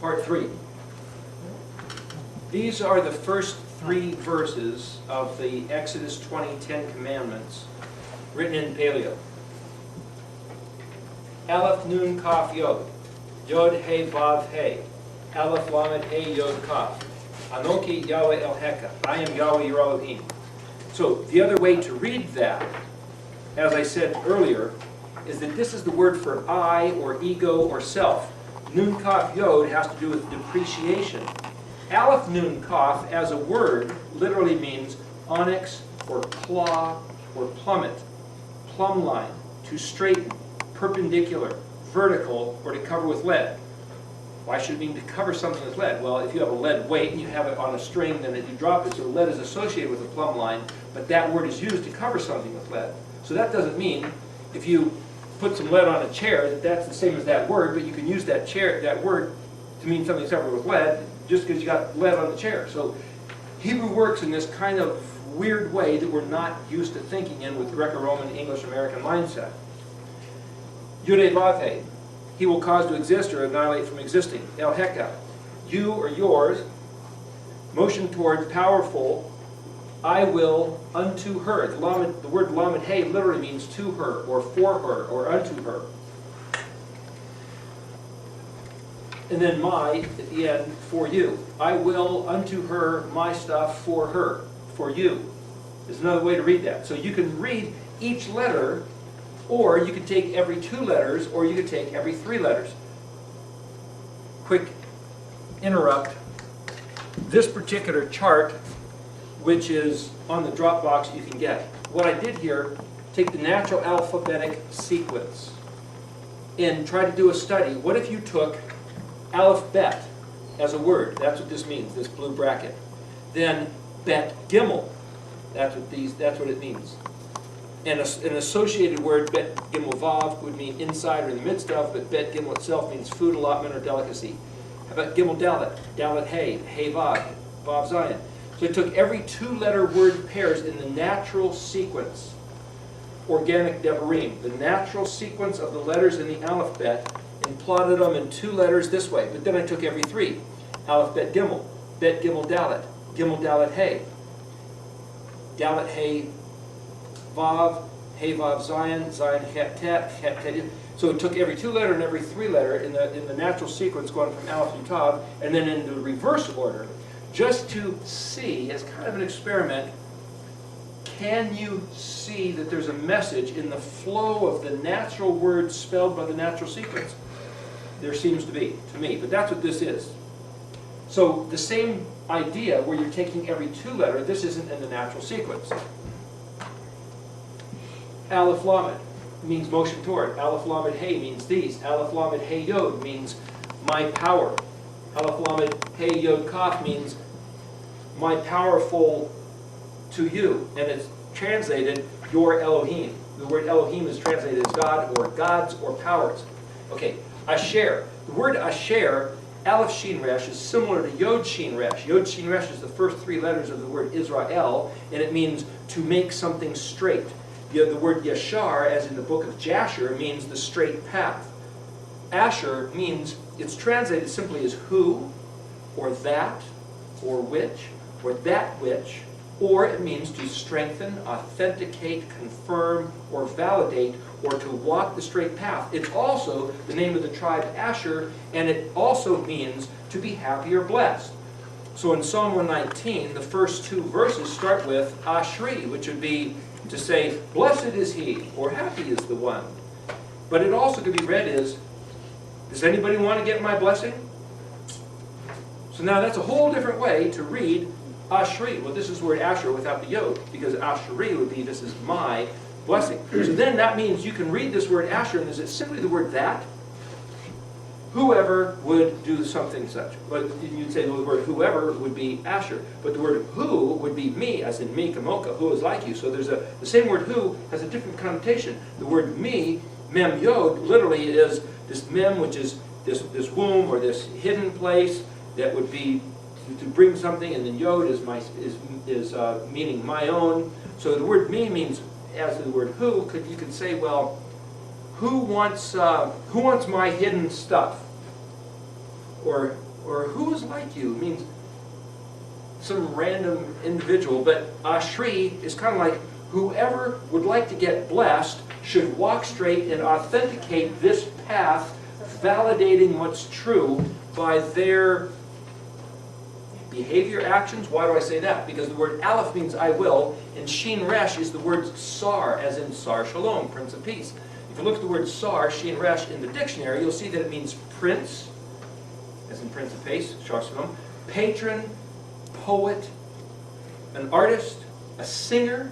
Part 3. These are the first 3 verses of the Exodus 20 Ten Commandments written in Paleo. Aleph Nun Kaf Yod. Yod He Vav He. Aleph Lamed He Yod Kaf. Anoki Yahweh El Heka. I am Yahweh your Elohim. So the other way to read that, as I said earlier, is that this is the word for I or ego or self. Nun Kaf Yod has to do with depreciation. Aleph Nun Kaf as a word literally means onyx or claw or plummet, plumb line, to straighten, perpendicular, vertical, or to cover with lead. Why should it mean to cover something with lead? Well, if you have a lead weight and you have it on a string, then you drop it, so lead is associated with a plumb line, but that word is used to cover something with lead. So that doesn't mean if you put some lead on a chair that that's the same as that word, but you can use that word to mean something covered with lead just because you got lead on the chair. So Hebrew works in this kind of weird way that we're not used to thinking in with Greco-Roman English-American mindset. Yud Vav He. He will cause to exist or annihilate from existing. El Heka. You or yours. Motion toward powerful. I will unto her. The word Lamed He literally means to her, or for her, or unto her. And then my, at the end, for you. I will unto her my stuff for her, for you. There's another way to read that. So you can read each letter, or you could take every 2 letters, or you could take every 3 letters. Quick interrupt. This particular chart, which is on the Dropbox you can get. What I did here, take the natural alphabetic sequence and try to do a study. What if you took Aleph Bet as a word? That's what this means, this blue bracket. Then Bet Gimel, that's what it means. And an associated word, Bet Gimel Vav, would mean inside or in the midst of, but Bet Gimel itself means food, allotment, or delicacy. How about Gimel Dalet? Dalet Hey, Hey Vav, Vav Zion. So I took every 2-letter word pairs in the natural sequence, organic devarim, the natural sequence of the letters in the alphabet, and plotted them in 2 letters this way. But then I took every 3. Aleph Bet Gimel Dalet Hey, Dalet Hey Vav, Hey Vav Zion, Zion Het Tet, Het Tet. So it took every 2-letter and every 3-letter in the natural sequence going from Aleph to Tav, and then in the reverse order, just to see, as kind of an experiment, can you see that there's a message in the flow of the natural words spelled by the natural sequence? There seems to be, to me, but that's what this is. So the same idea where you're taking every 2-letter, this isn't in the natural sequence. Aleph Lamed means motion toward. Aleph Lamed Hey means these. Aleph Lamed Hey Yod means my power. Aleph Lamed Hey Yod Kaf means my powerful to you. And it's translated your Elohim. The word Elohim is translated as God or gods or powers. Okay, Asher. The word Asher, Aleph Shin Resh, is similar to Yod Shin Resh. Yod Shin Resh is the first 3 letters of the word Israel, and it means to make something straight. The word Yashar, as in the book of Jasher, means the straight path. Asher means, it's translated simply as who, or that, or which, or that which, or it means to strengthen, authenticate, confirm, or validate, or to walk the straight path. It's also the name of the tribe Asher, and it also means to be happy or blessed. So in Psalm 119, the first 2 verses start with Ashri, which would be to say, blessed is he, or happy is the one. But it also could be read as, does anybody want to get my blessing? So now that's a whole different way to read Ashri. Well, this is the word Asher without the Yod, because Ashri would be, this is my blessing. So then that means you can read this word Asher, and is it simply the word that? Whoever would do something such. But you'd say the word whoever would be Asher. But the word who would be me, as in me, kamoka, who is like you. So there's the same word who has a different connotation. The word me, mem yod, literally is this mem, which is this womb or this hidden place that would be to bring something, and then yod is meaning my own. So the word me means, as the word who, you could say, well, who wants my hidden stuff? Or or who is like you means some random individual, but Ashri is kind of like whoever would like to get blessed should walk straight and authenticate this path, validating what's true by their behavior, actions. Why do I say that? Because the word Aleph means I will, and Shin Resh is the word Sar, as in Sar Shalom, Prince of Peace. If you look at the word Sar, Shin Resh, in the dictionary, you'll see that it means prince, as in Prince of Peace, Sar Shalom, patron, poet, an artist, a singer.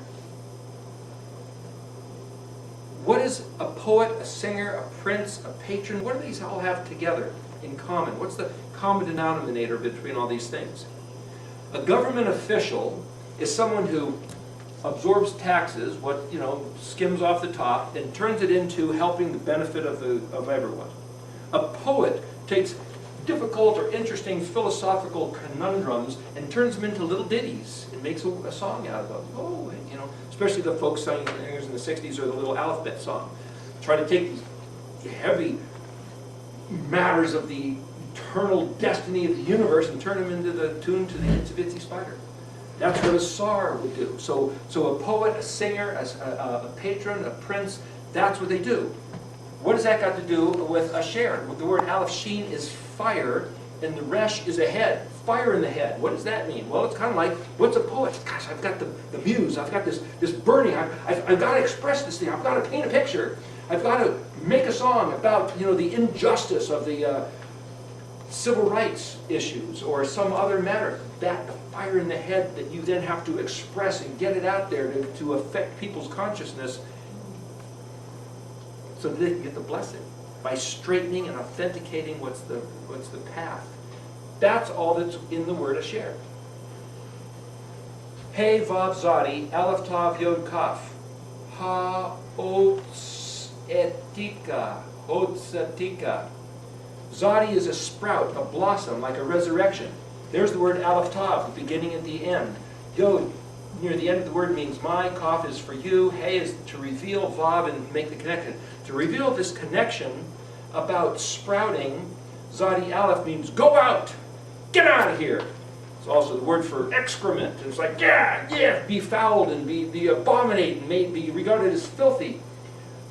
What is a poet, a singer, a prince, a patron? What do these all have together in common? What's the common denominator between all these things? A government official is someone who absorbs taxes, skims off the top, and turns it into helping the benefit of everyone. A poet takes difficult or interesting philosophical conundrums and turns them into little ditties and makes a song out of them. Oh, especially the folk singers in the 60s or the little alphabet song. Try to take these heavy matters of the eternal destiny of the universe and turn them into the tune to the Itsy Bitsy Spider. That's what a sar would do. So a poet, a singer, a patron, a prince, that's what they do. What has that got to do with Asher? The word Aleph Shin is fire, and the Resh is a head. Fire in the head. What does that mean? Well, it's kind of like, what's a poet? Gosh, I've got the muse. I've got this burning. I've got to express this thing. I've got to paint a picture. I've got to make a song about the injustice of the civil rights issues or some other matter. That, the fire in the head that you then have to express and get it out there to affect people's consciousness so that they can get the blessing by straightening and authenticating what's the path. That's all that's in the word Asher. Hey Vav Zadi, Aleph Tav Yod Kaf. Ha Otsetika. Otsetika. Zadi is a sprout, a blossom, like a resurrection. There's the word Aleph Tav, the beginning and the end. Yod, near the end of the word, means my. Kaf is for you. Hey is to reveal. Vav, and make the connection. To reveal this connection about sprouting, Zadi Aleph means go out, get out of here. It's also the word for excrement. It's like, be fouled and be abominate and may be regarded as filthy.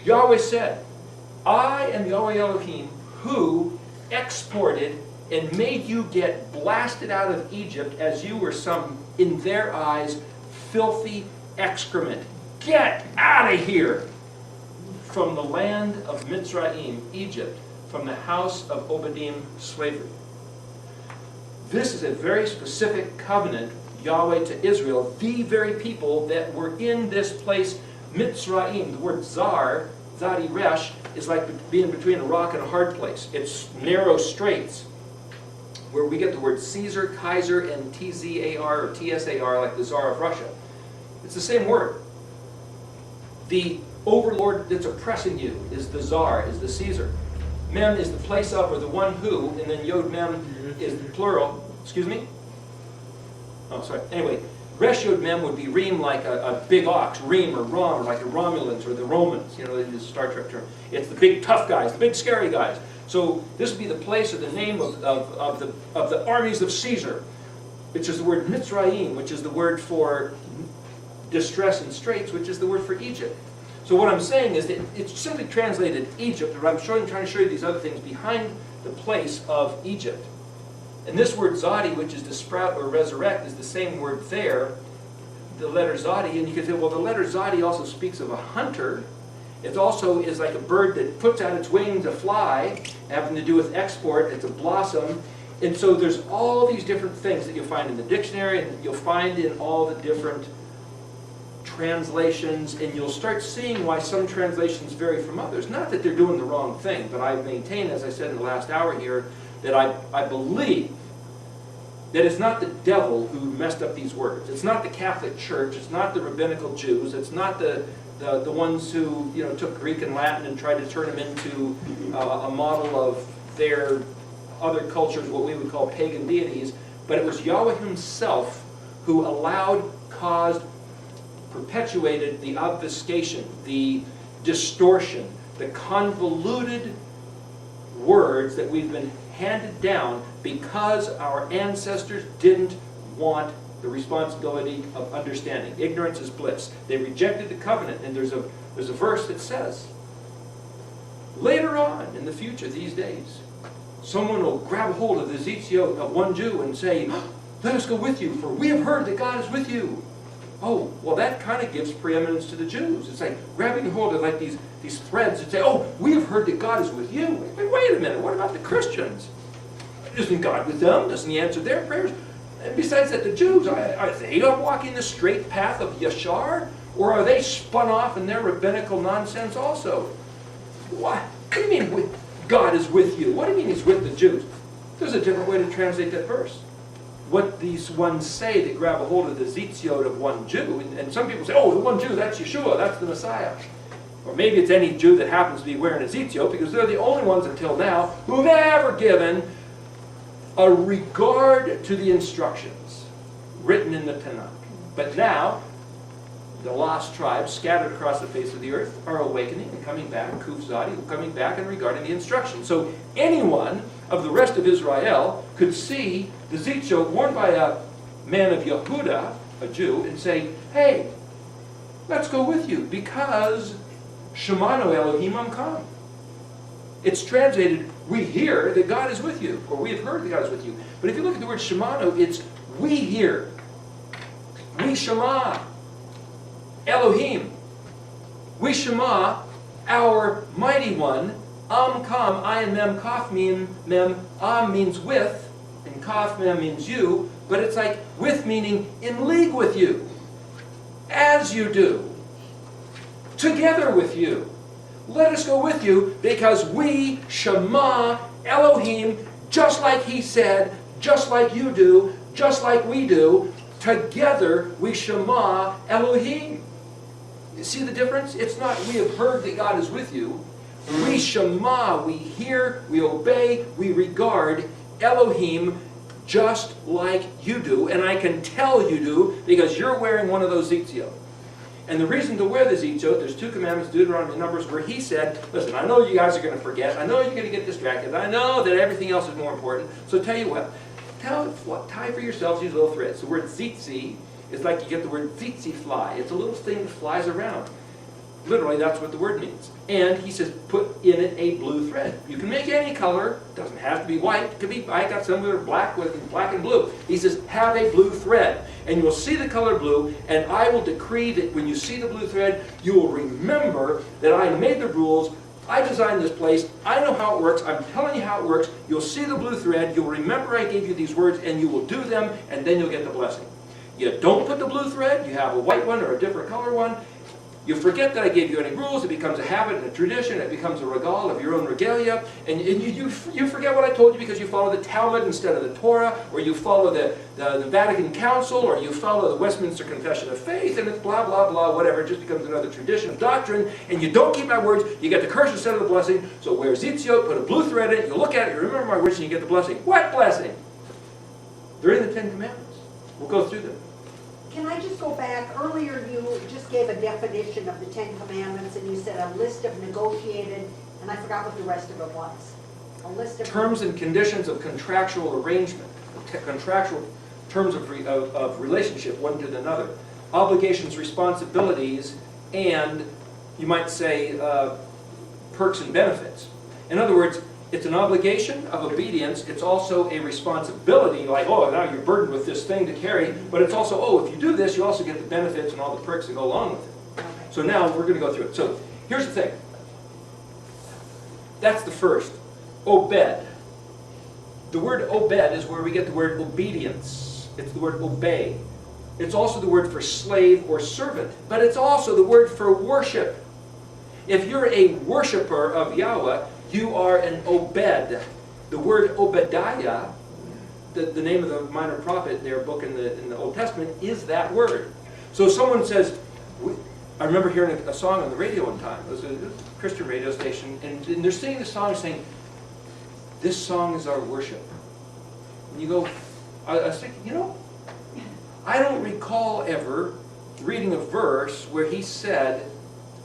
Yahweh said, I am Yahweh Elohim who exported and made you get blasted out of Egypt as you were some, in their eyes, filthy excrement. Get out of here from the land of Mitzrayim, Egypt, from the house of Obadim, slavery. This is a very specific covenant, Yahweh to Israel, the very people that were in this place, Mitzrayim. The word Zar, Zadi Resh, is like being between a rock and a hard place. It's narrow straits, where we get the word Caesar, Kaiser, and Tzar or Tsar, like the Tsar of Russia. It's the same word. The overlord that's oppressing you is the Tsar, is the Caesar. Mem is the place of, or the one who, and then Yod Mem is the plural. Excuse me? Oh, sorry. Anyway, Resh Yod Mem would be Reem, like a big ox, Reem or Rom, or like the Romulans or the Romans, in this Star Trek term. It's the big tough guys, the big scary guys. So this would be the place or the name of the armies of Caesar, which is the word Mitzrayim, which is the word for distress and straits, which is the word for Egypt. So what I'm saying is that it's simply translated Egypt, but I'm trying to show you these other things behind the place of Egypt. And this word Zadi, which is to sprout or resurrect, is the same word there, the letter Zadi. And you can say, well, the letter Zadi also speaks of a hunter. It also is like a bird that puts out its wings to fly, having to do with export. It's a blossom. And so there's all these different things that you'll find in the dictionary and you'll find in all the different translations, and you'll start seeing why some translations vary from others. Not that they're doing the wrong thing, but I maintain, as I said in the last hour here, that I believe that it's not the devil who messed up these words. It's not the Catholic Church. It's not the rabbinical Jews. It's not the ones who took Greek and Latin and tried to turn them into a model of their other cultures, what we would call pagan deities. But it was Yahweh himself who allowed, caused, perpetuated the obfuscation, the distortion, the convoluted words that we've been handed down because our ancestors didn't want the responsibility of understanding. Ignorance is bliss. They rejected the covenant, and there's a verse that says, later on in the future, these days, someone will grab a hold of the zitzio of one Jew and say, let us go with you, for we have heard that God is with you. Oh, well, that kind of gives preeminence to the Jews. It's like grabbing hold of like these threads and say, oh, we have heard that God is with you. Wait a minute, what about the Christians? Isn't God with them? Doesn't he answer their prayers? And besides that, the Jews, are they not walking the straight path of Yashar? Or are they spun off in their rabbinical nonsense also? What do you mean God is with you? What do you mean he's with the Jews? There's a different way to translate that verse. What these ones say that grab a hold of the zitziot of one Jew, and some people say, oh, the one Jew, that's Yeshua, that's the Messiah. Or maybe it's any Jew that happens to be wearing a zitziot, because they're the only ones until now who've ever given a regard to the instructions written in the Tanakh. But now, the lost tribes scattered across the face of the earth are awakening and coming back, Kuf Zadi, coming back and regarding the instructions. So anyone of the rest of Israel could see the zitzot worn by a man of Yehuda, a Jew, and say, hey, let's go with you, because Shemanu Elohim Amkam. It's translated, we hear that God is with you, or we have heard that God is with you. But if you look at the word Shemanu, it's we hear. We Shema Elohim. We Shema our mighty one. Am-kam, I and mem, kaf mean mem, am means with, and kaf mem means you, but it's like with meaning in league with you, as you do, together with you. Let us go with you, because we Shema Elohim, just like he said, just like you do, just like we do, together we Shema Elohim. You see the difference? It's not we have heard that God is with you. We Shema, we hear, we obey, we regard Elohim just like you do. And I can tell you do because you're wearing one of those zitziot. And the reason to wear the zitziot, there's 2 commandments, Deuteronomy and Numbers, where he said, listen, I know you guys are going to forget. I know you're going to get distracted. I know that everything else is more important. So tell you what, tie for yourselves these little threads. The word zitzi is like you get the word tzitzi fly. It's a little thing that flies around. Literally, that's what the word means. And he says, put in it a blue thread. You can make any color. It doesn't have to be white. It could be, I got some that are black with black and blue. He says, have a blue thread. And you will see the color blue, and I will decree that when you see the blue thread, you will remember that I made the rules. I designed this place. I know how it works. I'm telling you how it works. You'll see the blue thread. You'll remember I gave you these words, and you will do them, and then you'll get the blessing. You don't put the blue thread. You have a white one or a different color one. You forget that I gave you any rules. It becomes a habit and a tradition. It becomes a regal of your own regalia. And you forget what I told you because you follow the Talmud instead of the Torah, or you follow the Vatican Council, or you follow the Westminster Confession of Faith, and it's blah, blah, blah, whatever. It just becomes another tradition of doctrine. And you don't keep my words. You get the curse instead of the blessing. So wear zitziot, put a blue thread in it, you look at it, you remember my words, and you get the blessing. What blessing? They're in the 10 Commandments. We'll go through them. Can I just go back? Earlier you just gave a definition of the 10 Commandments, and you said a list of negotiated, and I forgot what the rest of it was. A list of terms and conditions of contractual arrangement, contractual terms of relationship one to another, obligations, responsibilities, and you might say perks and benefits. In other words, it's an obligation of obedience. It's also a responsibility, like, oh, now you're burdened with this thing to carry. But it's also, oh, if you do this, you also get the benefits and all the perks that go along with it. Okay. So now we're going to go through it. So here's the thing. That's the first. Obed. The word obed is where we get the word obedience. It's the word obey. It's also the word for slave or servant. But it's also the word for worship. If you're a worshiper of Yahweh, you are an Obed. The word Obadiah, the name of the minor prophet, their book in the Old Testament, is that word. So someone says, I remember hearing a song on the radio one time. It was a Christian radio station, and they're singing the song saying, this song is our worship. And you go, I was thinking, I don't recall ever reading a verse where he said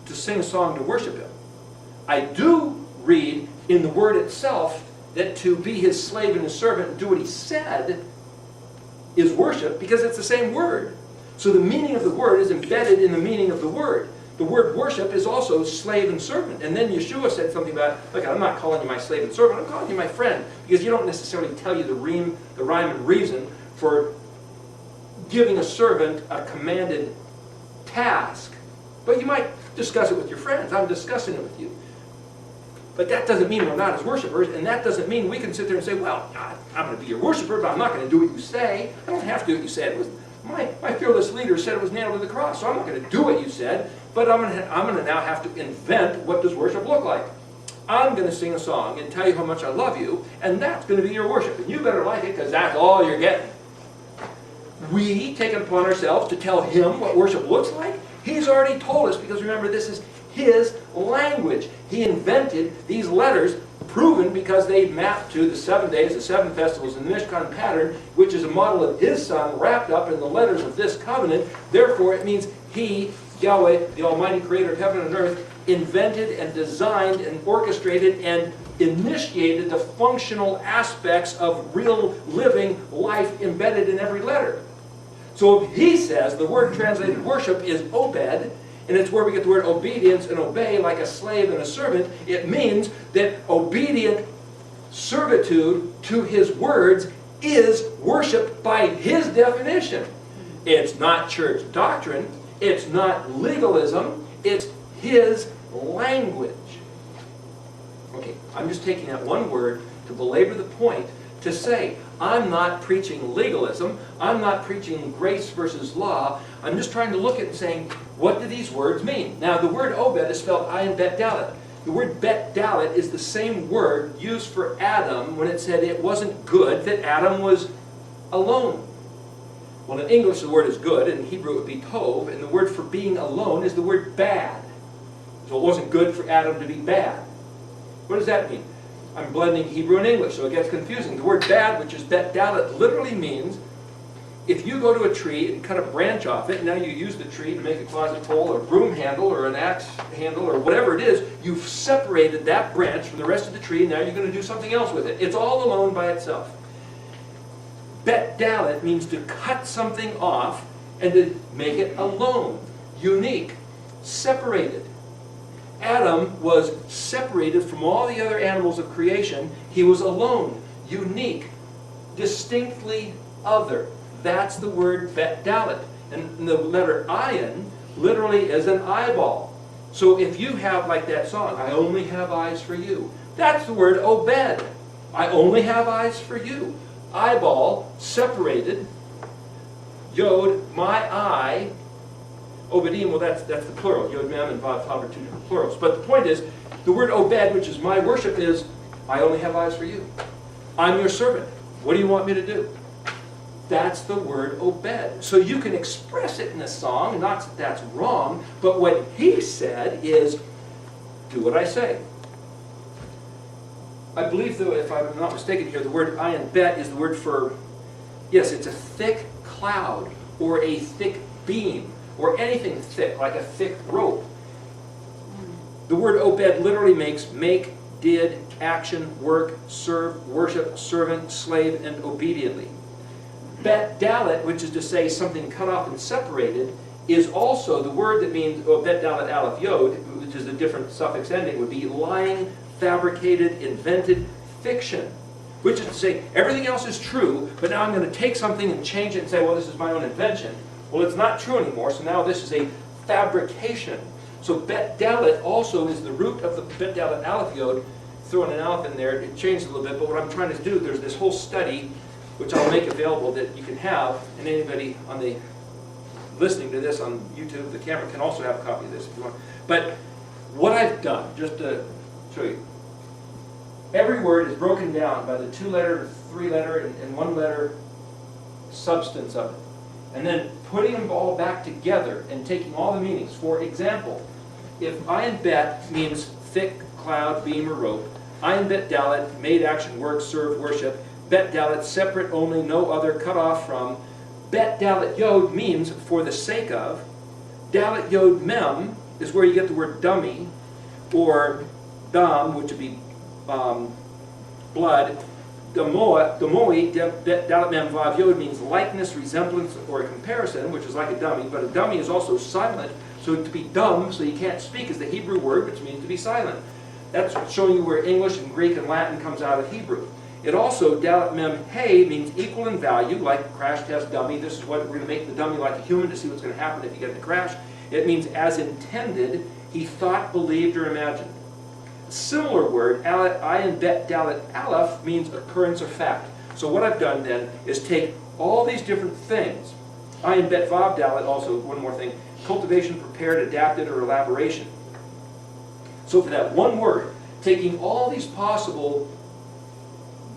to sing a song to worship him. I do read in the word itself that to be his slave and his servant and do what he said is worship, because it's the same word. So the meaning of the word is embedded in the meaning of the word. The word worship is also slave and servant. And then Yeshua said something about, look, I'm not calling you my slave and servant, I'm calling you my friend. Because you don't necessarily tell you the rhyme and reason for giving a servant a commanded task. But you might discuss it with your friends. I'm discussing it with you. But that doesn't mean we're not as worshipers, and that doesn't mean we can sit there and say, well, I'm going to be your worshiper, but I'm not going to do what you say. I don't have to do what you said. It was my fearless leader said it was nailed to the cross, so I'm not going to do what you said, but I'm going to now have to invent what does worship look like. I'm going to sing a song and tell you how much I love you, and that's going to be your worship. And you better like it, because that's all you're getting. We take it upon ourselves to tell him what worship looks like. He's already told us, because remember, this is his language. He invented these letters, proven because they map to the 7 days, the 7 festivals, and the Mishkan pattern, which is a model of his son wrapped up in the letters of this covenant. Therefore, it means he, Yahweh, the Almighty Creator of heaven and earth, invented and designed and orchestrated and initiated the functional aspects of real living life embedded in every letter. So if he says the word translated worship is obed, and it's where we get the word obedience and obey, like a slave and a servant, it means that obedient servitude to his words is worship by his definition. It's not church doctrine, it's not legalism, it's his language. Okay, I'm just taking that one word to belabor the point to say, I'm not preaching legalism, I'm not preaching grace versus law, I'm just trying to look at it and saying, what do these words mean? Now, the word obed is spelled ayin bet dalet. The word bet dalet is the same word used for Adam when it said it wasn't good that Adam was alone. Well, in English the word is good, in Hebrew it would be tov, and the word for being alone is the word bad. So it wasn't good for Adam to be bad. What does that mean? I'm blending Hebrew and English, so it gets confusing. The word bad, which is bet dalet, literally means if you go to a tree and cut a branch off it, and now you use the tree to make a closet pole or a broom handle or an axe handle or whatever it is, you've separated that branch from the rest of the tree, and now you're going to do something else with it. It's all alone by itself. Bet dalet means to cut something off and to make it alone, unique, separated. Adam was separated from all the other animals of creation. He was alone, unique, distinctly other. That's the word bet dalet. And the letter ayin literally is an eyeball. So if you have, like that song, I only have eyes for you, that's the word obed. I only have eyes for you. Eyeball, separated, yod, my eye, obedim, well that's the plural. Yod, mem, and vav, tav are two different plurals. But the point is, the word obed, which is my worship, is, I only have eyes for you. I'm your servant. What do you want me to do? That's the word obed. So you can express it in a song, not that that's wrong, but what he said is, do what I say. I believe, though, if I'm not mistaken here, the word ayin bet is the word for, yes, it's a thick cloud, or a thick beam, or anything thick, like a thick rope. The word obed literally makes make, did, action, work, serve, worship, servant, slave, and obediently. Bet dalet, which is to say something cut off and separated, is also the word that means, bet dalet aleph yod, which is a different suffix ending, would be lying, fabricated, invented, fiction. Which is to say, everything else is true, but now I'm going to take something and change it and say, well, this is my own invention. Well, it's not true anymore, so now this is a fabrication. So bet dalet also is the root of the bet dalet aleph yod. Throwing an aleph in there, it changed a little bit, but what I'm trying to do, there's this whole study, which I'll make available that you can have, and anybody on the listening to this on YouTube, the camera can also have a copy of this if you want. But what I've done, just to show you, every word is broken down by the 2-letter, 3-letter, and 1-letter substance of it. And then putting them all back together and taking all the meanings. For example, if ayin bet means thick cloud, beam, or rope, ayin bet dalet, made, action, work, serve, worship, bet dalet, separate only, no other, cut off from, bet dalet yod means for the sake of, dalet yod mem is where you get the word dummy, or dam, which would be blood. Damoi, dalet mem vav yod, means likeness, resemblance, or a comparison, which is like a dummy, but a dummy is also silent. So to be dumb, so you can't speak, is the Hebrew word, which means to be silent. That's showing you where English and Greek and Latin comes out of Hebrew. It also, dalet mem hey, means equal in value, like crash test dummy. This is what we're going to make the dummy like a human to see what's going to happen if you get in a crash. It means as intended, he thought, believed, or imagined. Similar word, ayin bet dalet aleph, means occurrence or fact. So what I've done then is take all these different things. Ayin bet vav dalet, also one more thing, cultivation, prepared, adapted, or elaboration. So for that one word, taking all these possible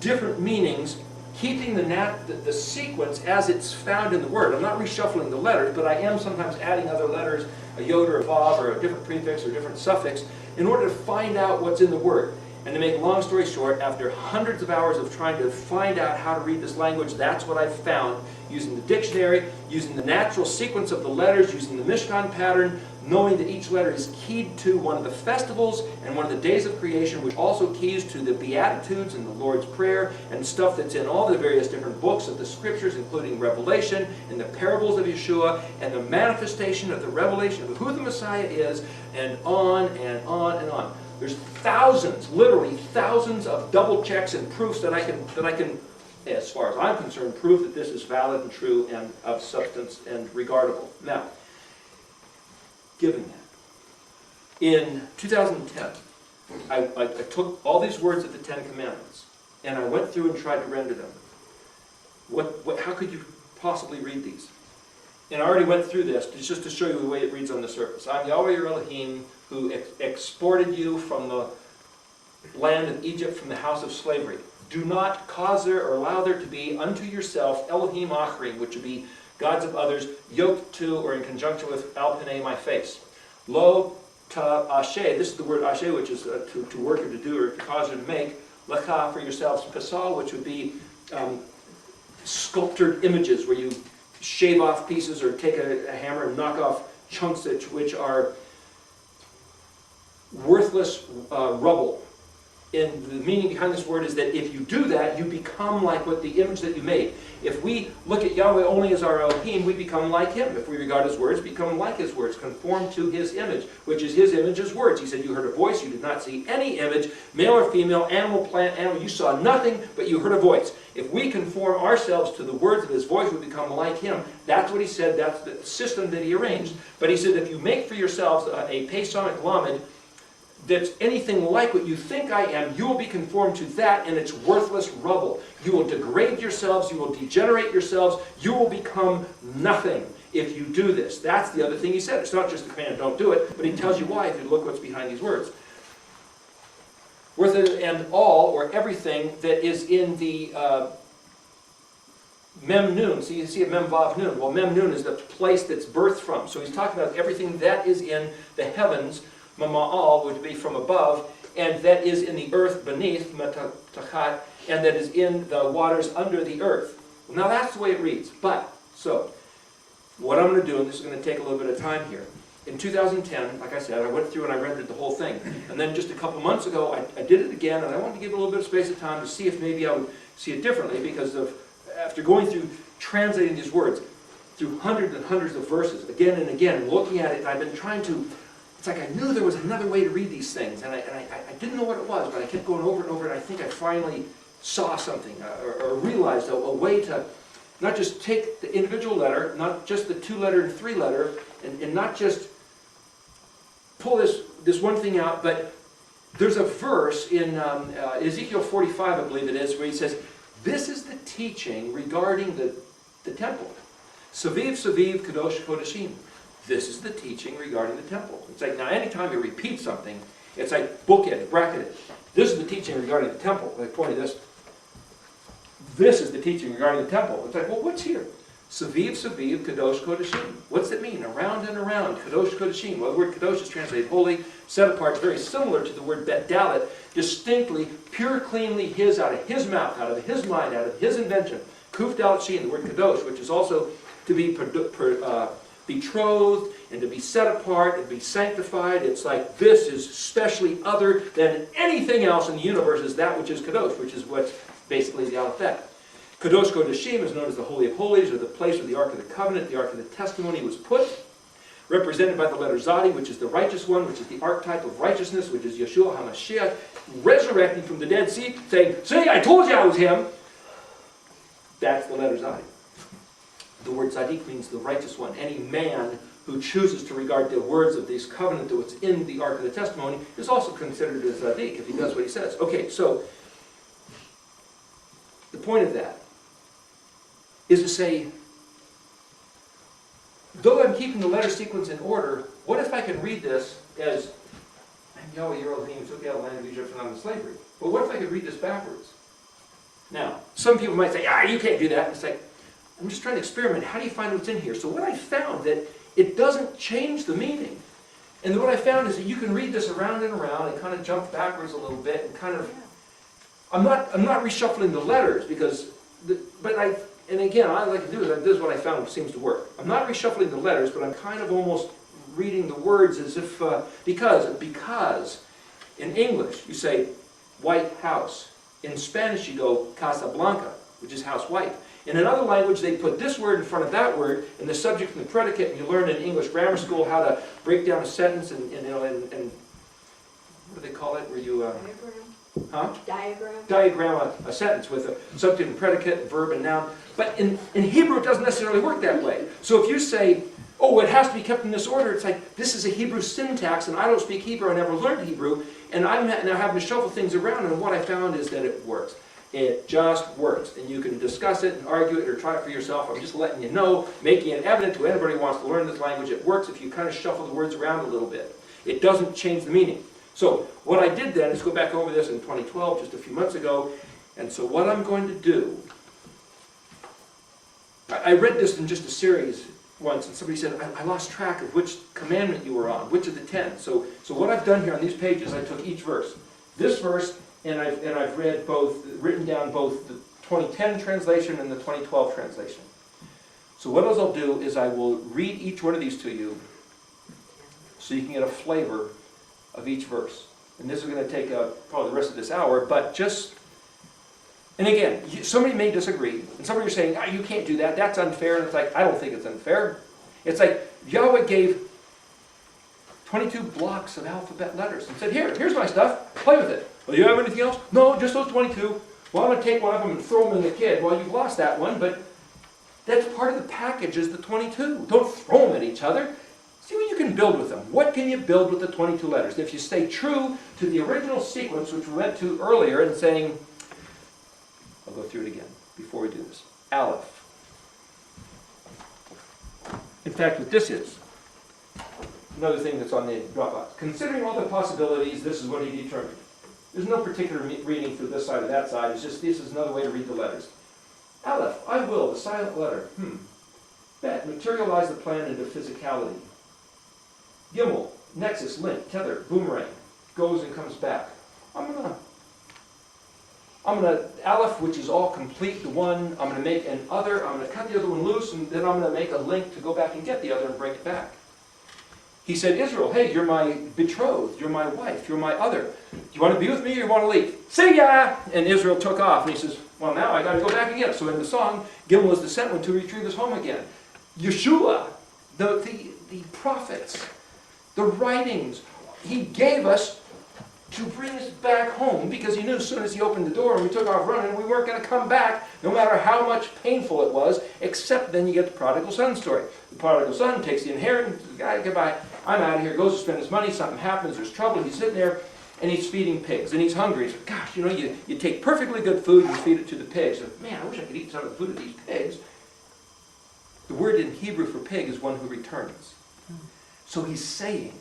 different meanings, keeping the sequence as it's found in the word. I'm not reshuffling the letters, but I am sometimes adding other letters, a yod or a vav, or a different prefix or a different suffix, in order to find out what's in the word. And to make a long story short, after hundreds of hours of trying to find out how to read this language, that's what I've found, using the dictionary, using the natural sequence of the letters, using the Mishkan pattern, knowing that each letter is keyed to one of the festivals and one of the days of creation, which also keys to the Beatitudes and the Lord's Prayer and stuff that's in all the various different books of the Scriptures, including Revelation and the parables of Yeshua and the manifestation of the revelation of who the Messiah is, and on and on and on. There's thousands, literally thousands of double checks and proofs that I can, as far as I'm concerned, prove that this is valid and true and of substance and regardable. Now, given that, in 2010, I took all these words of the Ten Commandments and I went through and tried to render them. How could you possibly read these? And I already went through this just to show you the way it reads on the surface. I'm Yahweh your Elohim, who exported you from the land of Egypt, from the house of slavery. Do not cause there or allow there to be unto yourself Elohim Achrim, which would be gods of others, yoked to or in conjunction with Al Panei, my face. Lo ta ashe, this is the word ashe, which is to work or to do or to cause or to make. Lecha, for yourselves. Pasal, which would be sculptured images where you shave off pieces or take a hammer and knock off chunks which are worthless rubble. And the meaning behind this word is that if you do that, you become like what the image that you made. If we look at Yahweh only as our Elohim, we become like Him. If we regard His words, become like His words, conform to His image, which is His image as words. He said, you heard a voice, you did not see any image, male or female, animal, plant, animal, you saw nothing, but you heard a voice. If we conform ourselves to the words of His voice, we become like Him. That's what He said, that's the system that He arranged. But He said, if you make for yourselves a Pesach Lamed, that's anything like what you think I am, you will be conformed to that, and it's worthless rubble. You will degrade yourselves, you will degenerate yourselves, you will become nothing if you do this. That's the other thing He said. It's not just the command, don't do it, but He tells you why if you look what's behind these words. Worth and all, or everything that is in the Mem Nun. So you see a Mem Vav Nun. Well, Mem Nun is the place that's birthed from. So He's talking about everything that is in the heavens, Mama'al would be from above, and that is in the earth beneath, Matachat, and that is in the waters under the earth. Now that's the way it reads. But, so, what I'm going to do, and this is going to take a little bit of time here. In 2010, like I said, I went through and I rendered the whole thing. And then just a couple months ago, I did it again, and I wanted to give it a little bit of space of time to see if maybe I would see it differently, because after going through translating these words through hundreds and hundreds of verses, again and again, looking at it, I've been trying to. It's like I knew there was another way to read these things, and I didn't know what it was, but I kept going over and over, and I think I finally saw something, or realized a way to not just take the individual letter, not just the 2-letter and 3-letter, and not just pull this one thing out, but there's a verse in Ezekiel 45, I believe it is, where He says, this is the teaching regarding the temple. Saviv, Saviv, Kadosh, Kodashim. This is the teaching regarding the temple. It's like, now anytime you repeat something, it's like bookend, bracketed. This is the teaching regarding the temple. Like pointing this. This is the teaching regarding the temple. It's like, well, what's here? Saviv, Saviv, Kadosh, Kodashim. What's that mean? Around and around. Kadosh, Kodashim. Well, the word Kadosh is translated holy, set apart, very similar to the word Bet Dalet, distinctly, pure, cleanly His, out of His mouth, out of His mind, out of His invention. Kuf Dalet Shin, the word Kadosh, which is also to be betrothed and to be set apart and be sanctified. It's like this is specially other than anything else in the universe is that which is kadosh, which is what's basically the Aleph. Kadosh Kodashim is known as the Holy of Holies, or the place where the Ark of the Covenant, the Ark of the Testimony was put, represented by the letter Zadi, which is the righteous one, which is the archetype of righteousness, which is Yeshua HaMashiach, resurrecting from the dead, saying, see, I told you I was him. That's the letter Zadi. The word Tzaddik means the righteous one. Any man who chooses to regard the words of this covenant that was in the Ark of the Testimony is also considered a Tzaddik if he does what he says. Okay, so the point of that is to say, though I'm keeping the letter sequence in order, what if I could read this as Yahweh your Elohim took you out of the land of Egypt from under slavery? But what if I could read this backwards? Now, some people might say, you can't do that. It's like, I'm just trying to experiment. How do you find what's in here? So what I found that it doesn't change the meaning. And what I found is that you can read this around and around and kind of jump backwards a little bit and kind of, I'm not reshuffling the letters because, and again, I like to do is this is what I found seems to work. I'm not reshuffling the letters, but I'm kind of almost reading the words as if, because in English you say White House. In Spanish you go Casa Blanca, which is house white. In another language they put this word in front of that word, and the subject and the predicate, and you learn in English grammar school how to break down a sentence and what do they call it? Where you diagram a sentence with a subject and predicate, verb and noun. But in Hebrew it doesn't necessarily work that way. So if you say, it has to be kept in this order, it's like, this is a Hebrew syntax, and I don't speak Hebrew, I never learned Hebrew, and I'm now having to shuffle things around, and what I found is that it works. It just works, and you can discuss it and argue it or try it for yourself. I'm just letting you know, making it evident to anybody who wants to learn this language. It works if you kind of shuffle the words around a little bit. It doesn't change the meaning. So what I did then is go back over this in 2012, just a few months ago, and so what I'm going to do, I read this in just a series once, and somebody said, I lost track of which commandment you were on, which of the 10. So what I've done here on these pages, I took each verse. This verse, and I've read written down both the 2010 translation and the 2012 translation. So what I'll do is I will read each one of these to you so you can get a flavor of each verse. And this is going to take probably the rest of this hour, but just, and again, somebody may disagree, and somebody is saying, you can't do that, that's unfair, and it's like, I don't think it's unfair. It's like Yahweh gave 22 blocks of alphabet letters and said, here's my stuff, play with it. Well, do you have anything else? No, just those 22. Well, I'm going to take one of them and throw them in the kid. Well, you've lost that one, but that's part of the package is the 22. Don't throw them at each other. See what you can build with them. What can you build with the 22 letters? If you stay true to the original sequence, which we went to earlier, and saying, I'll go through it again before we do this. Aleph. In fact, what this is, another thing that's on the Dropbox. Considering all the possibilities, this is what he determined. There's no particular reading through this side or that side. It's just this is another way to read the letters. Aleph, I will, the silent letter. Bet, materialize the plan into physicality. Gimel, nexus, link, tether, boomerang, goes and comes back. I'm gonna Aleph, which is all complete, the one, I'm gonna make an other, I'm gonna cut the other one loose, and then I'm gonna make a link to go back and get the other and bring it back. He said, Israel, hey, you're my betrothed, you're my wife, you're my other. Do you want to be with me or you want to leave? See ya! And Israel took off, and he says, well, now I got to go back again. So in the song, Gimel is the sent one to retrieve us home again. Yeshua, the prophets, the writings, he gave us to bring us back home because he knew as soon as he opened the door and we took off running, we weren't going to come back no matter how much painful it was, except then you get the prodigal son story. The prodigal son takes the inheritance, the guy, goodbye, I'm out of here, goes to spend his money, something happens, there's trouble, he's sitting there and he's feeding pigs and he's hungry. He's like, gosh, you take perfectly good food and you feed it to the pigs. And, man, I wish I could eat some of the food of these pigs. The word in Hebrew for pig is one who returns. So he's saying,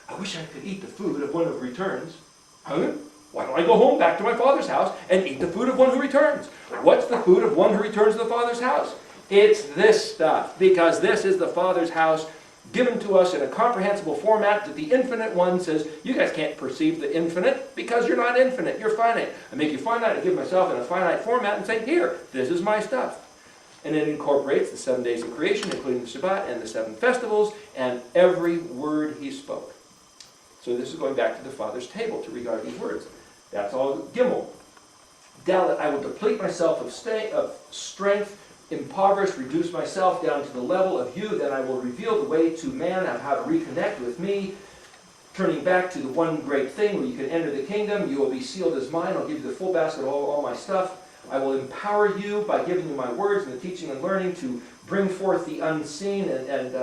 I wish I could eat the food of one who returns. Huh? Why don't I go home back to my father's house and eat the food of one who returns? What's the food of one who returns to the father's house? It's this stuff, because this is the father's house given to us in a comprehensible format that the infinite one says, you guys can't perceive the infinite because you're not infinite, you're finite. I make you finite, I give myself in a finite format and say, here, this is my stuff. And it incorporates the 7 days of creation, including the Shabbat and the 7 festivals, and every word he spoke. So this is going back to the Father's table to regard these words. That's all Gimel. Dalet, I will deplete myself of strength, impoverish, reduce myself down to the level of you, then I will reveal the way to man of how to reconnect with me, turning back to the one great thing where you can enter the kingdom. You will be sealed as mine. I'll give you the full basket of all my stuff. I will empower you by giving you my words and the teaching and learning to bring forth the unseen and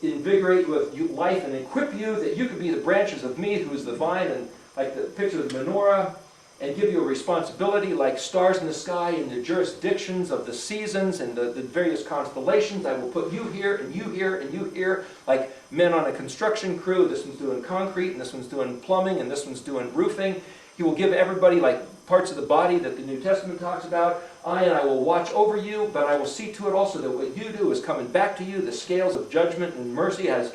invigorate you with life and equip you that you could be the branches of me who is the vine, and like the picture of the menorah, and give you a responsibility like stars in the sky in the jurisdictions of the seasons and the various constellations. I will put you here and you here and you here, like men on a construction crew. This one's doing concrete and this one's doing plumbing and this one's doing roofing. He will give everybody like parts of the body that the New Testament talks about. I will watch over you, but I will see to it also that what you do is coming back to you. The scales of judgment and mercy has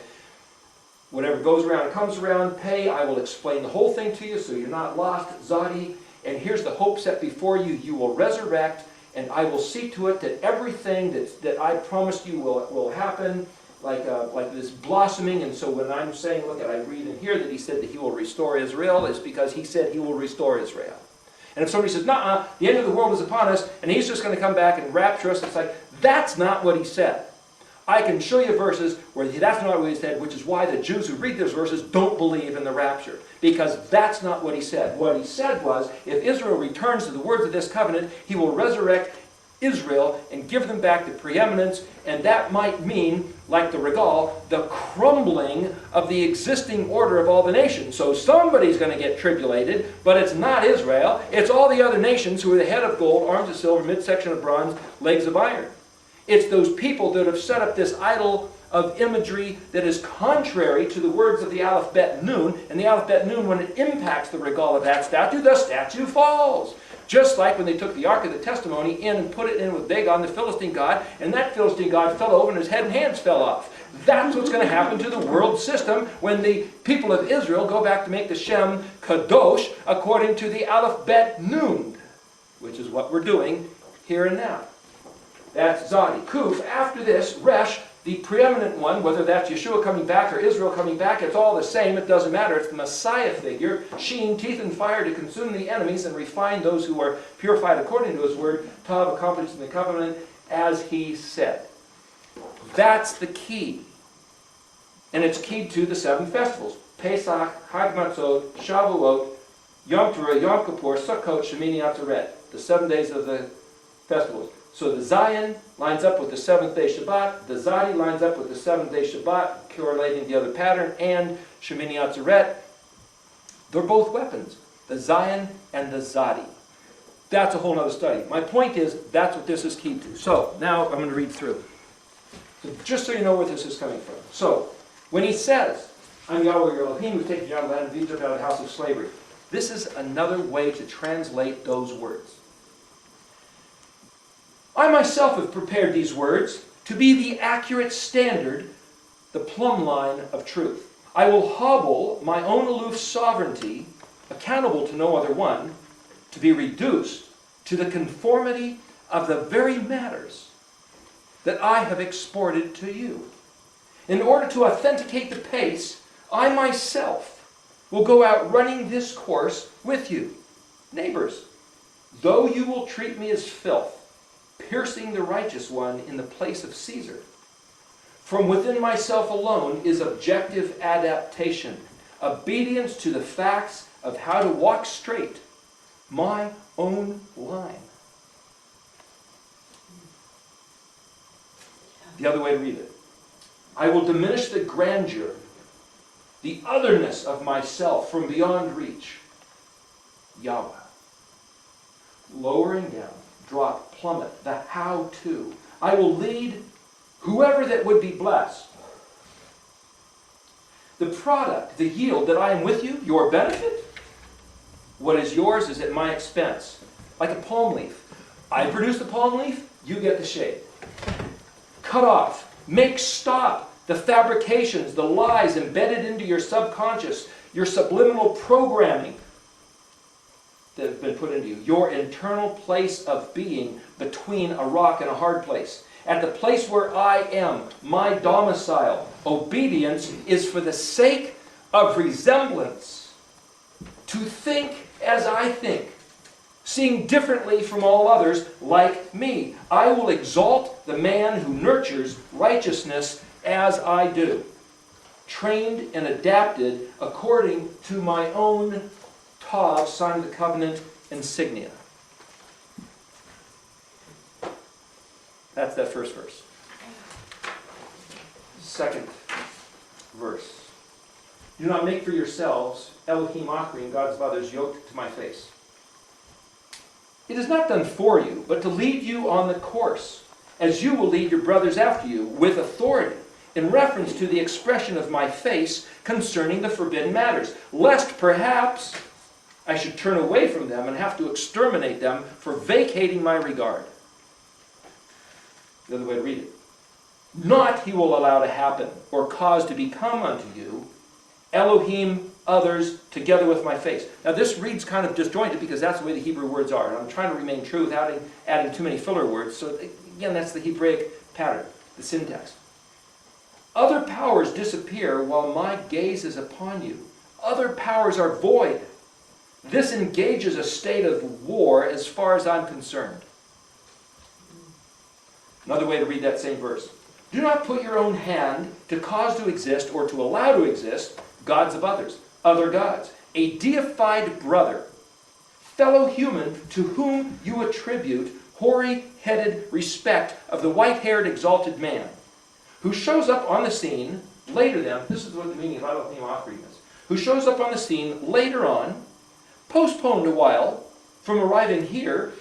whatever goes around comes around. Pay, I will explain the whole thing to you so you're not lost. Zadi, and here's the hope set before you. You will resurrect, and I will see to it that everything that I promised you will happen, like this blossoming. And so when I'm saying, look, I read in here that he said that he will restore Israel, is because he said he will restore Israel. And if somebody says, nah, the end of the world is upon us, and he's just going to come back and rapture us, it's like, that's not what he said. I can show you verses where that's not what he said, which is why the Jews who read those verses don't believe in the rapture. Because that's not what he said. What he said was, if Israel returns to the words of this covenant, he will resurrect Israel and give them back the preeminence, and that might mean, like the Regal, the crumbling of the existing order of all the nations. So somebody's going to get tribulated, but it's not Israel. It's all the other nations who are the head of gold, arms of silver, midsection of bronze, legs of iron. It's those people that have set up this idol of imagery that is contrary to the words of the Aleph Bet Nun. And the Aleph Bet Nun, when it impacts the regal of that statue, the statue falls. Just like when they took the Ark of the Testimony in and put it in with Dagon, the Philistine god, and that Philistine god fell over and his head and hands fell off. That's what's going to happen to the world system when the people of Israel go back to make the Shem Kadosh according to the Aleph Bet Nun, which is what we're doing here and now. That's Zadi. Kuf, after this, Resh, the preeminent one, whether that's Yeshua coming back or Israel coming back, it's all the same, it doesn't matter. It's the Messiah figure. Sheen, teeth and fire to consume the enemies and refine those who are purified according to his word. Tav, accomplished in the covenant, as he said. That's the key. And it's keyed to the 7 festivals. Pesach, Hag Matzot, Shavuot, Yom Teruah, Yom Kippur, Sukkot, Shemini Atzeret. The 7 days of the festivals. So the Zion lines up with the 7th day Shabbat, the Zadi lines up with the 7th day Shabbat, correlating the other pattern, and Shemini Atzeret. They're both weapons, the Zion and the Zadi. That's a whole other study. My point is, that's what this is key to. So, now I'm going to read through. So just so you know where this is coming from. So, when he says, I'm Yahweh your Elohim, who's taken you out of the land of Egypt, out of the house of slavery, this is another way to translate those words. I myself have prepared these words to be the accurate standard, the plumb line of truth. I will hobble my own aloof sovereignty, accountable to no other one, to be reduced to the conformity of the very matters that I have exported to you. In order to authenticate the pace, I myself will go out running this course with you. Neighbors, though you will treat me as filth, piercing the righteous one in the place of Caesar. From within myself alone is objective adaptation, obedience to the facts of how to walk straight, my own line. The other way to read it. I will diminish the grandeur, the otherness of myself from beyond reach. Yahweh. Lowering down. Drop, plummet, the how-to. I will lead whoever that would be blessed. The product, the yield that I am with you, your benefit, what is yours is at my expense. Like a palm leaf. I produce the palm leaf, you get the shade. Cut off, make stop the fabrications, the lies embedded into your subconscious, your subliminal programming. that have been put into you. Your internal place of being between a rock and a hard place. At the place where I am, my domicile, obedience is for the sake of resemblance. To think as I think, seeing differently from all others like me. I will exalt the man who nurtures righteousness as I do, trained and adapted according to my own Tav, sign of the covenant, insignia. That's that first verse. Second verse. Do not make for yourselves Elohim Achrim, gods of others, yoked to my face. It is not done for you, but to lead you on the course, as you will lead your brothers after you, with authority, in reference to the expression of my face concerning the forbidden matters, lest perhaps I should turn away from them and have to exterminate them for vacating my regard. The other way to read it. Not he will allow to happen, or cause to become unto you, Elohim, others, together with my face. Now this reads kind of disjointed because that's the way the Hebrew words are. And I'm trying to remain true without adding too many filler words. So again, that's the Hebraic pattern, the syntax. Other powers disappear while my gaze is upon you. Other powers are void. This engages a state of war as far as I'm concerned. Another way to read that same verse. Do not put your own hand to cause to exist or to allow to exist gods of others, other gods, a deified brother, fellow human to whom you attribute hoary-headed respect of the white-haired exalted man, who shows up on the scene later then, this is what the meaning of Elohim Achrim is, who shows up on the scene later on, postponed a while from arriving here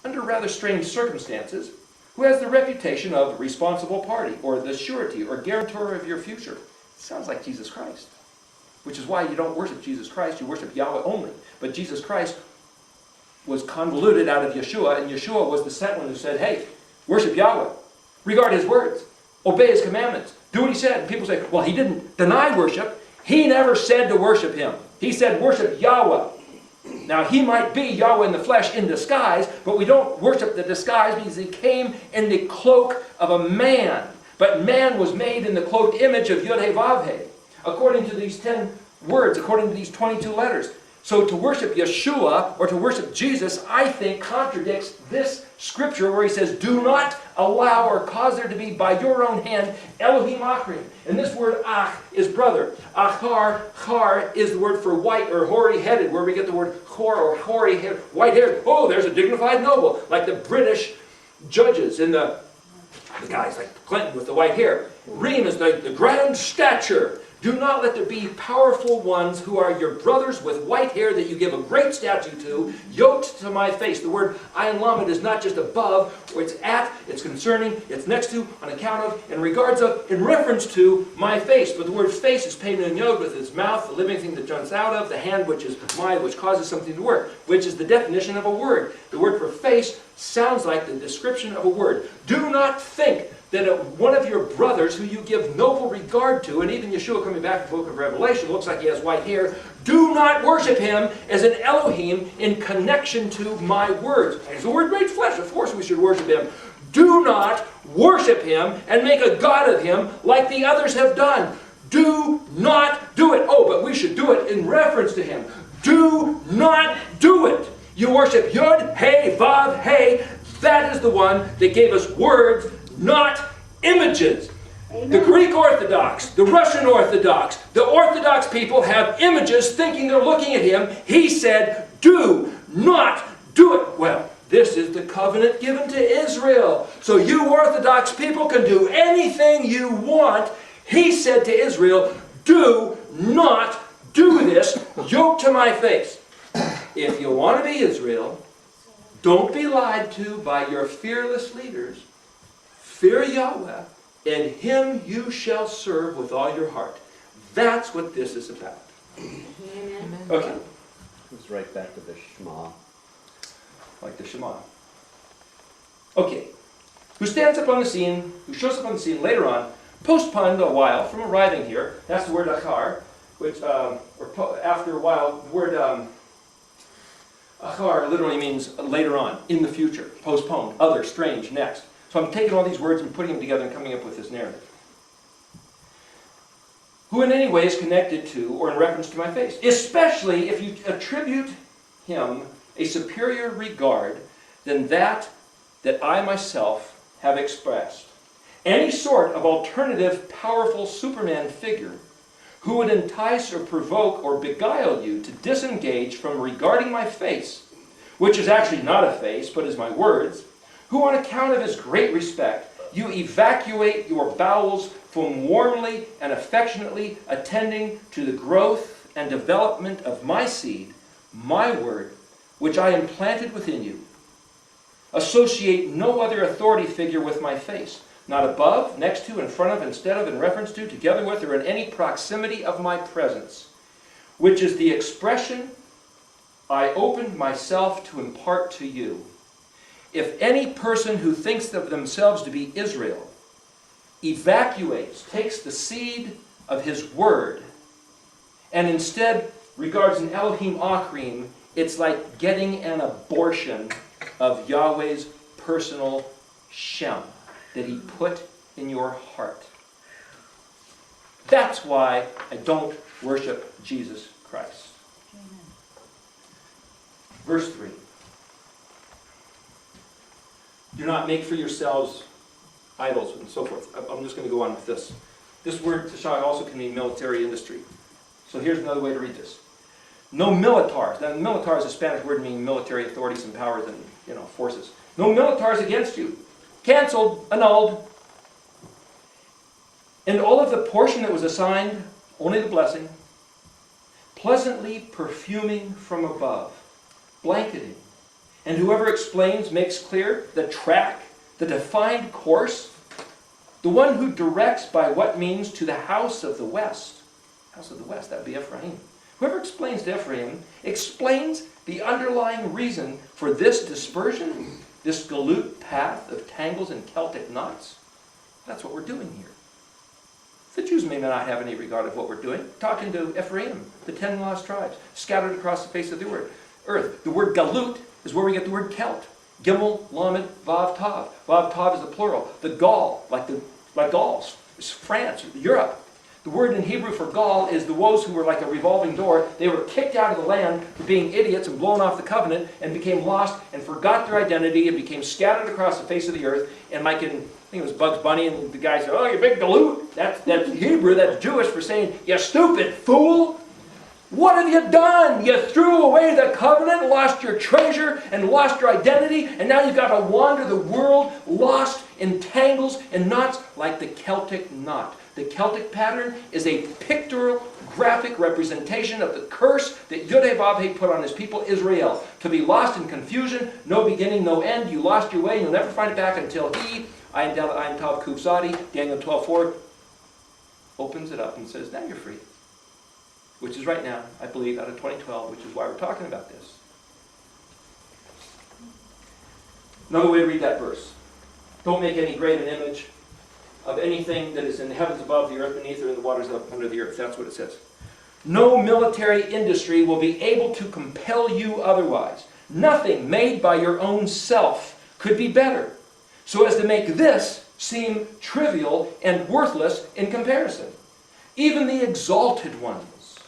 under rather strange circumstances, who has the reputation of responsible party, or the surety, or guarantor of your future. It sounds like Jesus Christ. Which is why you don't worship Jesus Christ, you worship Yahweh only. But Jesus Christ was convoluted out of Yeshua, and Yeshua was the sent one who said, hey, worship Yahweh. Regard his words. Obey his commandments. Do what he said. And people say, well, he didn't deny worship. He never said to worship him. He said worship Yahweh. Now, he might be Yahweh in the flesh in disguise, but we don't worship the disguise because he came in the cloak of a man. But man was made in the cloaked image of Yod-Heh-Vav-Heh. According to these 10 words, according to these 22 letters. So to worship Yeshua, or to worship Jesus, I think contradicts this scripture where he says, do not allow or cause there to be by your own hand Elohim Achrim. And this word ach is brother. Char is the word for white or hoary-headed, where we get the word chor or hoary-headed, white-haired. Oh, there's a dignified noble, like the British judges in the guys like Clinton with the white hair. Reem is the grand stature. Do not let there be powerful ones who are your brothers with white hair that you give a great statue to, yoked to my face. The word ayin lamed is not just above, or it's at, it's concerning, it's next to, on account of, in regards of, in reference to my face. But the word face is pei nun yod with his mouth, the living thing that jumps out of, the hand which is my, which causes something to work, which is the definition of a word. The word for face sounds like the description of a word. Do not think that one of your brothers who you give noble regard to, and even Yeshua coming back to the book of Revelation, looks like he has white hair, do not worship him as an Elohim in connection to my words. As the word made flesh, of course we should worship him. Do not worship him and make a god of him like the others have done. Do not do it. Oh, but we should do it in reference to him. Do not do it. You worship Yod, Hey, Vav, Hey. That is the one that gave us words, not images. Amen. The Greek Orthodox, the Russian Orthodox, the Orthodox people have images thinking they're looking at him. He said, do not do it. Well, this is the covenant given to Israel. So you Orthodox people can do anything you want. He said to Israel, do not do this, yoke to my face. If you want to be Israel, don't be lied to by your fearless leaders. Fear Yahweh, and him you shall serve with all your heart. That's what this is about. Amen. Okay. Let's right back to the Shema. Like the Shema. Okay. Who stands up on the scene, who shows up on the scene later on, postponed a while from arriving here. That's the word achar, which, after a while, the word Achar literally means later on, in the future, postponed, other, strange, next. So I'm taking all these words and putting them together and coming up with this narrative. Who in any way is connected to or in reference to my face, especially if you attribute him a superior regard than that I myself have expressed. Any sort of alternative, powerful Superman figure who would entice or provoke or beguile you to disengage from regarding my face, which is actually not a face, but is my words, who on account of his great respect, you evacuate your bowels from warmly and affectionately attending to the growth and development of my seed, my word, which I implanted within you. Associate no other authority figure with my face, not above, next to, in front of, instead of, in reference to, together with, or in any proximity of my presence, which is the expression I opened myself to impart to you. If any person who thinks of themselves to be Israel evacuates, takes the seed of his word, and instead regards an Elohim Achrim, it's like getting an abortion of Yahweh's personal Shem that he put in your heart. That's why I don't worship Jesus Christ. Amen. Verse 3. Do not make for yourselves idols and so forth. I'm just going to go on with this. This word tashag also can mean military industry. So here's another way to read this. No militars. Now, militar is a Spanish word meaning military authorities and powers and forces. No militars against you. Canceled, annulled. And all of the portion that was assigned, only the blessing, pleasantly perfuming from above, blanketing. And whoever explains, makes clear the track, the defined course, the one who directs by what means to the house of the west. House of the west, that would be Ephraim. Whoever explains to Ephraim explains the underlying reason for this dispersion, this galoot path of tangles and Celtic knots. That's what we're doing here. The Jews may not have any regard of what we're doing. Talking to Ephraim, the 10 lost tribes, scattered across the face of the earth. The word galoot is where we get the word Celt. Gimel, Lamed, Vav, Tav. Vav, Tav is the plural. The Gaul, like Gauls, is France, Europe. The word in Hebrew for Gaul is the woes who were like a revolving door. They were kicked out of the land for being idiots and blown off the covenant and became lost and forgot their identity and became scattered across the face of the earth. And like in, I think it was Bugs Bunny, and the guy said, "Oh, you big galoot." That's Hebrew, that's Jewish for saying, "You stupid fool. What have you done? You threw away the covenant, lost your treasure, and lost your identity, and now you've got to wander the world lost in tangles and knots like the Celtic knot." The Celtic pattern is a pictorial, graphic representation of the curse that Yod-Heh-Vav-Heh put on his people Israel. To be lost in confusion, no beginning, no end. You lost your way, and you'll never find it back until he, Ayin Tav Kuf Zadi, Daniel 12:4, opens it up and says, now you're free. Which is right now, I believe, out of 2012, which is why we're talking about this. Another way to read that verse. Don't make any graven image of anything that is in the heavens above, the earth beneath, or in the waters up under the earth. That's what it says. No military industry will be able to compel you otherwise. Nothing made by your own self could be better, so as to make this seem trivial and worthless in comparison. Even the exalted ones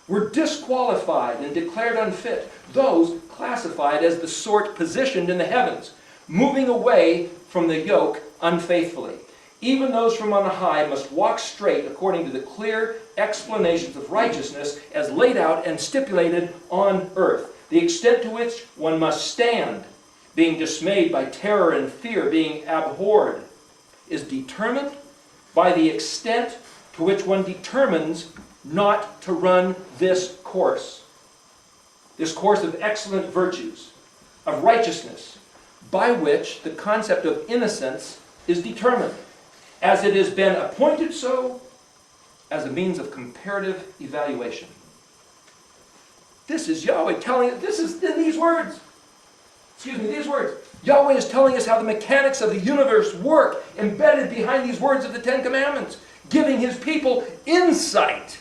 were disqualified and declared unfit, those classified as the sort positioned in the heavens, moving away from the yoke unfaithfully. Even those from on high must walk straight according to the clear explanations of righteousness as laid out and stipulated on earth. The extent to which one must stand, being dismayed by terror and fear, being abhorred, is determined by the extent to which one determines not to run this course of excellent virtues, of righteousness, by which the concept of innocence is determined, as it has been appointed so as a means of comparative evaluation. This is Yahweh telling us, this is in these words. These words. Yahweh is telling us how the mechanics of the universe work, embedded behind these words of the Ten Commandments, giving his people insight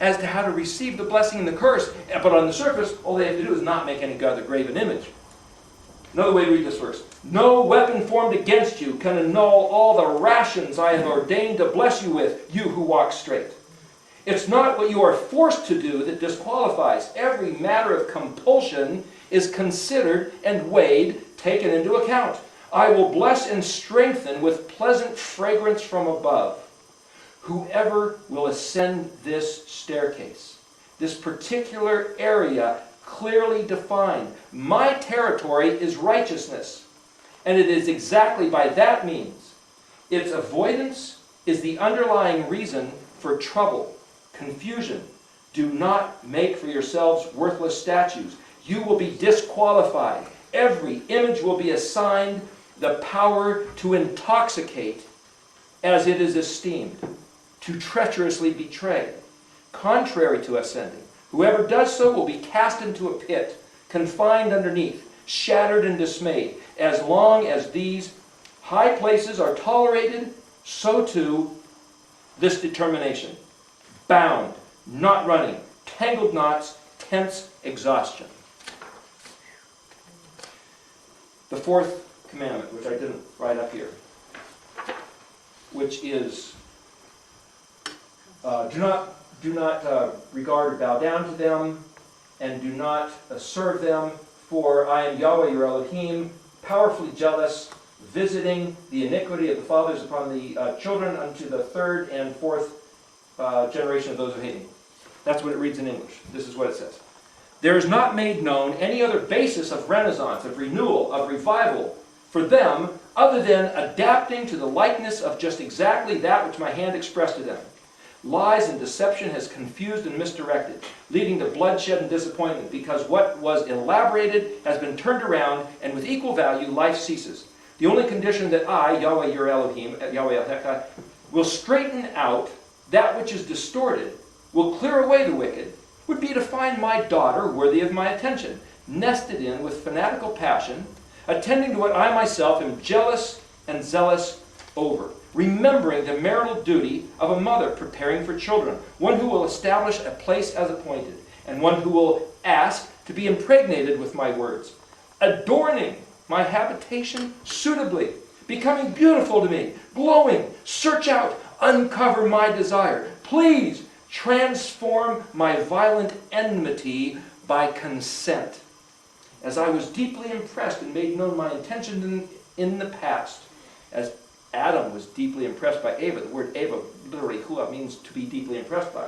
as to how to receive the blessing and the curse. But on the surface, all they have to do is not make any other graven image. Another way to read this verse. No weapon formed against you can annul all the rations I have ordained to bless you with, you who walk straight. It's not what you are forced to do that disqualifies. Every matter of compulsion is considered and weighed, taken into account. I will bless and strengthen with pleasant fragrance from above. Whoever will ascend this staircase, this particular area clearly defined. My territory is righteousness. And it is exactly by that means. Its avoidance is the underlying reason for trouble, confusion. Do not make for yourselves worthless statues. You will be disqualified. Every image will be assigned the power to intoxicate as it is esteemed, to treacherously betray, contrary to ascending. Whoever does so will be cast into a pit, confined underneath, shattered and dismayed. As long as these high places are tolerated, so too this determination. Bound, not running, tangled knots, tense exhaustion. The fourth commandment, which I didn't write up here, which is do not regard or bow down to them, and do not serve them, for I am Yahweh your Elohim, powerfully jealous, visiting the iniquity of the fathers upon the children unto the third and fourth generation of those who hate me. That's what it reads in English. This is what it says. There is not made known any other basis of renaissance, of renewal, of revival for them other than adapting to the likeness of just exactly that which my hand expressed to them. Lies and deception has confused and misdirected, leading to bloodshed and disappointment, because what was elaborated has been turned around, and with equal value, life ceases. The only condition that I, Yahweh your Elohim, Yahweh Elheka, will straighten out that which is distorted, will clear away the wicked, would be to find my daughter worthy of my attention, nested in with fanatical passion, attending to what I myself am jealous and zealous over, remembering the marital duty of a mother preparing for children, one who will establish a place as appointed, and one who will ask to be impregnated with my words, adorning my habitation suitably, becoming beautiful to me, glowing, search out, uncover my desire. Please transform my violent enmity by consent. As I was deeply impressed and made known my intention in the past, as Adam was deeply impressed by Eva. The word Eva, literally hua, means to be deeply impressed by.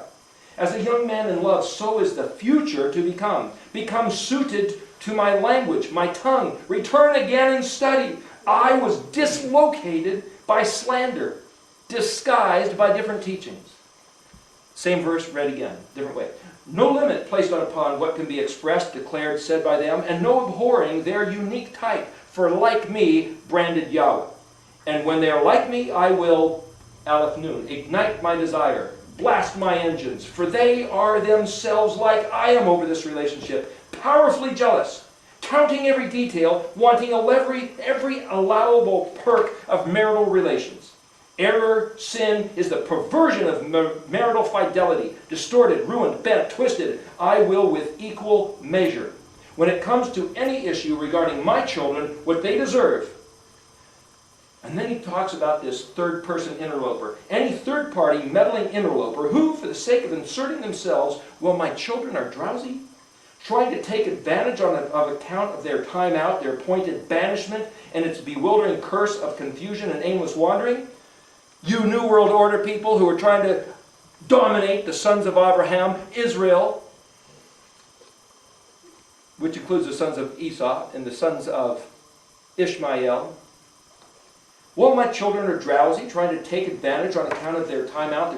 As a young man in love, so is the future to become. Become suited to my language, my tongue. Return again and study. I was dislocated by slander, disguised by different teachings. Same verse read again, different way. No limit placed upon what can be expressed, declared, said by them, and no abhorring their unique type, for like me, branded Yahweh. And when they are like me, I will, Aleph Nun, ignite my desire, blast my engines, for they are themselves like I am over this relationship, powerfully jealous, counting every detail, wanting every allowable perk of marital relations. Error, sin, is the perversion of marital fidelity, distorted, ruined, bent, twisted. I will with equal measure. When it comes to any issue regarding my children, what they deserve. And then he talks about this third-person interloper. Any third-party meddling interloper who, for the sake of inserting themselves, while my children are drowsy, trying to take advantage of account of their time out, their appointed banishment, and its bewildering curse of confusion and aimless wandering. You New World Order people who are trying to dominate the sons of Abraham, Israel, which includes the sons of Esau and the sons of Ishmael. While my children are drowsy, trying to take advantage on account of their time out,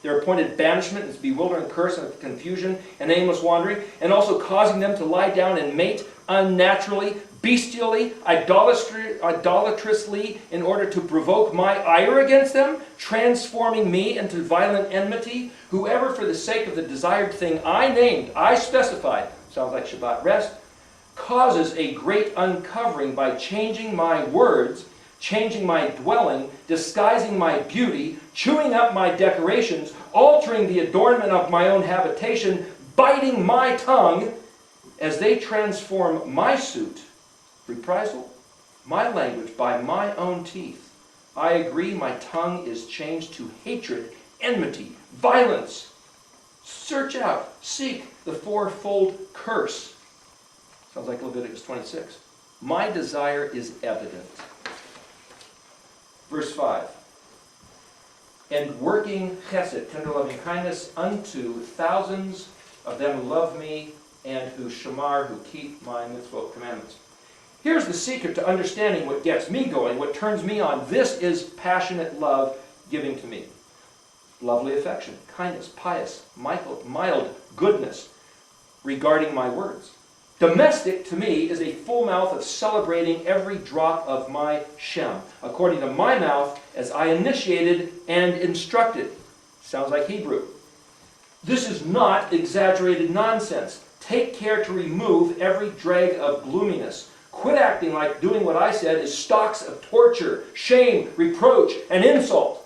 their appointed banishment, its bewildering curse of confusion and aimless wandering, and also causing them to lie down and mate unnaturally, bestially, idolatrously, in order to provoke my ire against them, transforming me into violent enmity. Whoever, for the sake of the desired thing I named, I specified, sounds like Shabbat rest, causes a great uncovering by changing my words, changing my dwelling, disguising my beauty, chewing up my decorations, altering the adornment of my own habitation, biting my tongue, as they transform my suit, reprisal, my language by my own teeth. I agree, my tongue is changed to hatred, enmity, violence. Search out, seek the fourfold curse. Sounds like Leviticus 26. My desire is evident. Verse 5. And working chesed, tender loving kindness, unto thousands of them who love me, and who shamar, who keep my mitzvot commandments. Here's the secret to understanding what gets me going, what turns me on. This is passionate love giving to me. Lovely affection, kindness, pious, mild goodness regarding my words. Domestic, to me, is a full mouth of celebrating every drop of my Shem, according to my mouth, as I initiated and instructed. Sounds like Hebrew. This is not exaggerated nonsense. Take care to remove every drag of gloominess. Quit acting like doing what I said is stocks of torture, shame, reproach, and insult.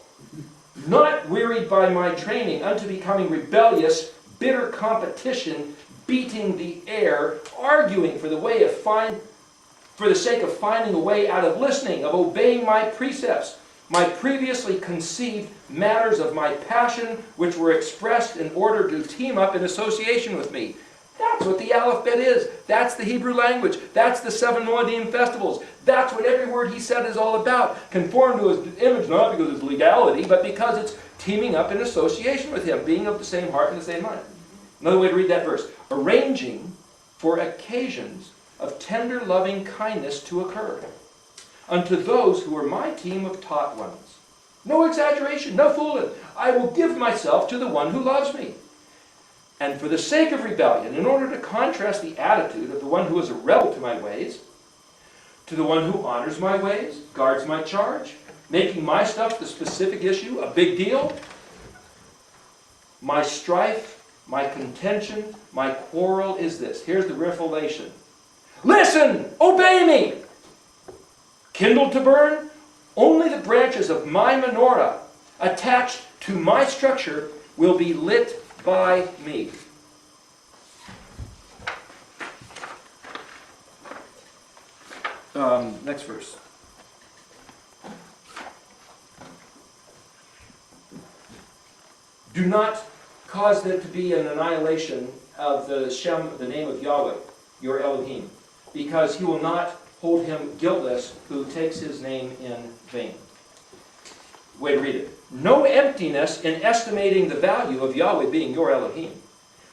Not wearied by my training unto becoming rebellious, bitter competition, beating the air, arguing for the sake of finding a way out of listening, of obeying my precepts, my previously conceived matters of my passion, which were expressed in order to team up in association with me. That's what the alphabet is. That's the Hebrew language. That's the 7 Moedim festivals. That's what every word he said is all about. Conform to his image, not because it's legality, but because it's teaming up in association with him, being of the same heart and the same mind. Another way to read that verse. Arranging for occasions of tender loving kindness to occur unto those who are my team of taught ones. No exaggeration, no fooling. I will give myself to the one who loves me. And for the sake of rebellion, in order to contrast the attitude of the one who is a rebel to my ways, to the one who honors my ways, guards my charge, making my stuff the specific issue, a big deal, my strife, my contention, my quarrel is this. Here's the revelation. Listen, obey me. Kindled to burn, only the branches of my menorah attached to my structure will be lit by me. Next verse. Do not cause there to be an annihilation of the Shem, the name of Yahweh, your Elohim, because he will not hold him guiltless who takes his name in vain. Way to read it. No emptiness in estimating the value of Yahweh being your Elohim.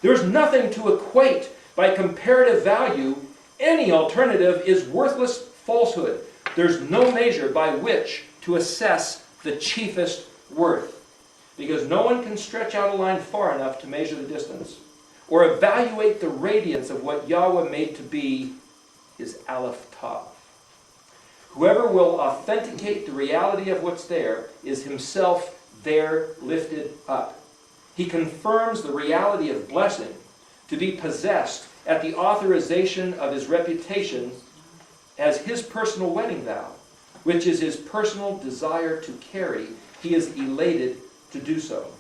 There's nothing to equate by comparative value. Any alternative is worthless falsehood. There's no measure by which to assess the chiefest worth, because no one can stretch out a line far enough to measure the distance or evaluate the radiance of what Yahweh made to be his Aleph Tav. Whoever will authenticate the reality of what's there is himself there lifted up. He confirms the reality of blessing to be possessed at the authorization of his reputation as his personal wedding vow, which is his personal desire to carry. He is elated to do so.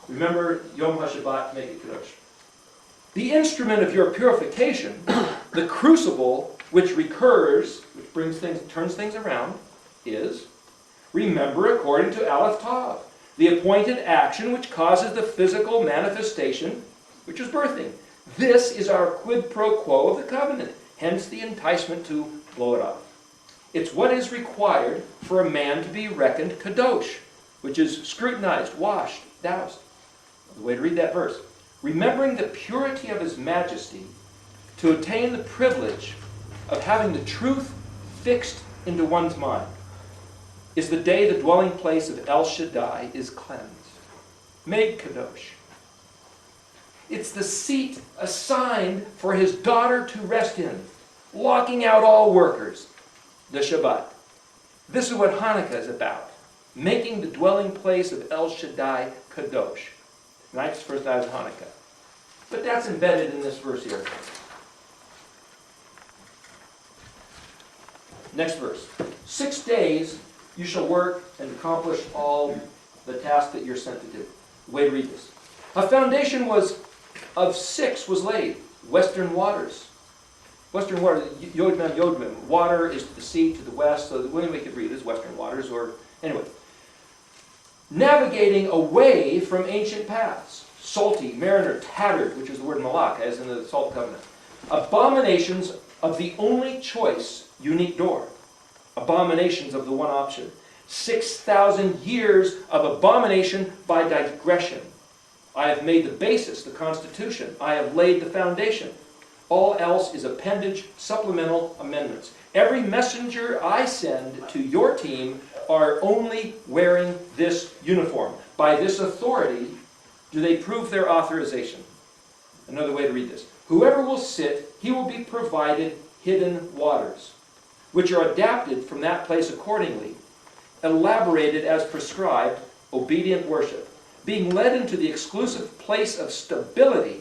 Remember Yom HaShabbat to make it Kadosh. The instrument of your purification, the crucible which recurs, which turns things around, is remember according to Aleph Tav, the appointed action which causes the physical manifestation, which is birthing. This is our quid pro quo of the covenant, hence the enticement to blow it off. It's what is required for a man to be reckoned kadosh, which is scrutinized, washed, doused. The way to read that verse. Remembering the purity of his majesty, to attain the privilege of having the truth fixed into one's mind, is the day the dwelling place of El Shaddai is cleansed, made kadosh. It's the seat assigned for his daughter to rest in, locking out all workers, the Shabbat. This is what Hanukkah is about, making the dwelling place of El Shaddai kadosh. Tonight's the first night of Hanukkah. But that's embedded in this verse here. Next verse. 6 days you shall work and accomplish all the task that you're sent to do. Way to read this. A foundation of 6 was laid. Western waters. Western waters, Yodmem, Yodmem. Water is to the sea, to the west. So the way we could read is western waters, or anyway. Navigating away from ancient paths. Salty, mariner, tattered, which is the word malak, as in the Salt Covenant. Abominations of the only choice, unique door. Abominations of the one option. 6,000 years of abomination by digression. I have made the basis, the constitution. I have laid the foundation. All else is appendage, supplemental amendments. Every messenger I send to your team are only wearing this uniform. By this authority do they prove their authorization. Another way to read this. Whoever will sit, he will be provided hidden waters, which are adapted from that place accordingly, elaborated as prescribed, obedient worship, being led into the exclusive place of stability,